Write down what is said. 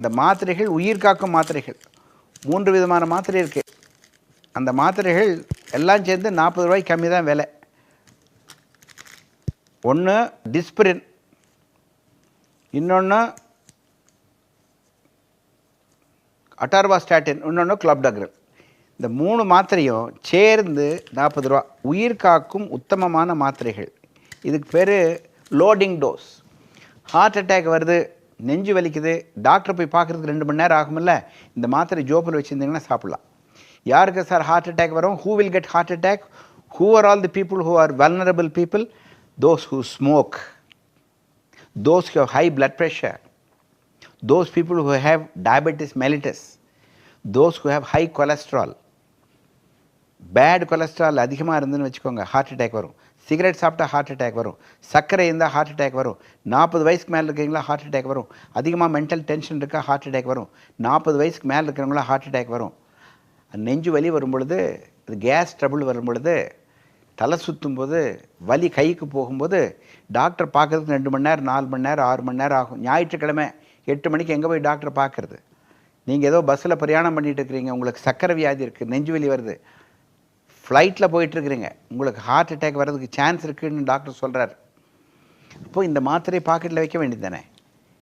இந்த மாத்திரைகள் உயிர் காக்கும் மாத்திரைகள் 3 விதமான மாத்திரை இருக்கு. அந்த மாத்திரைகள் எல்லாம் சேர்ந்து 40 ரூபாய்க்கு கம்மி தான் விலை. ஒன்று டிஸ்பிரின், இன்னொன்று அட்டார்வாஸ்டாட்டின், இன்னொன்று கிளாப்டாக்ரல். இந்த 3 மாத்திரையும் சேர்ந்து 40 ரூபா. உயிர் காக்கும் உத்தமமான மாத்திரைகள். இதுக்கு பேர் லோடிங் டோஸ். ஹார்ட் அட்டாக் வருது, நெஞ்சு வலிக்குது, டாக்டர் போய் பார்க்குறதுக்கு 2 மணி நேரம் ஆகுமில்ல, இந்த மாத்திரை ஜோப்பில் வச்சுருந்தீங்கன்னா சாப்பிட்லாம். யாருக்கு சார் ஹார்ட் அட்டாக் வரும்? Who will get heart attack? Who are all the people who are vulnerable people? Those who smoke, those who have high blood pressure, those people who have diabetes mellitus, those who have high cholesterol. Bad cholesterol அதிகமாக இருந்துன்னு வச்சுக்கோங்க, heart attack வரும். Cigarette சாப்பிட்டா heart attack வரும். சர்க்கரை இருந்தால் heart attack வரும். 40 வயசுக்கு மேலே இருக்கிறீங்களா ஹார்ட் அட்டாக் வரும். அதிகமாக மென்டல் டென்ஷன் இருக்கா ஹார்ட் அட்டாக் வரும். 40 வயசுக்கு மேலே இருக்கிறவங்களா ஹார்ட் அட்டாக் வரும். நெஞ்சு வலி வரும் பொழுது, இது கேஸ் ட்ரபிள் வரும் பொழுது, தலை சுற்றும் போது, வலி கைக்கு போகும்போது டாக்டர் பார்க்குறதுக்கு 2 மணி நேரம், 4 மணி நேரம், 6 மணி நேரம் ஆகும். ஞாயிற்றுக்கிழமை 8 மணிக்கு எங்கே போய் டாக்டர் பார்க்குறது? நீங்கள் ஏதோ பஸ்ஸில் பிரயாணம் பண்ணிகிட்டு இருக்கிறீங்க, உங்களுக்கு சர்க்கரை வியாதி இருக்குது, நெஞ்சு வலி வருது, ஃப்ளைட்டில் போயிட்டுருக்கிறீங்க, உங்களுக்கு ஹார்ட் அட்டாக் வர்றதுக்கு சான்ஸ் இருக்குதுன்னு டாக்டர் சொல்கிறார். அப்போது இந்த மாத்திரை பாக்கெட்டில் வைக்க வேண்டியது தானே.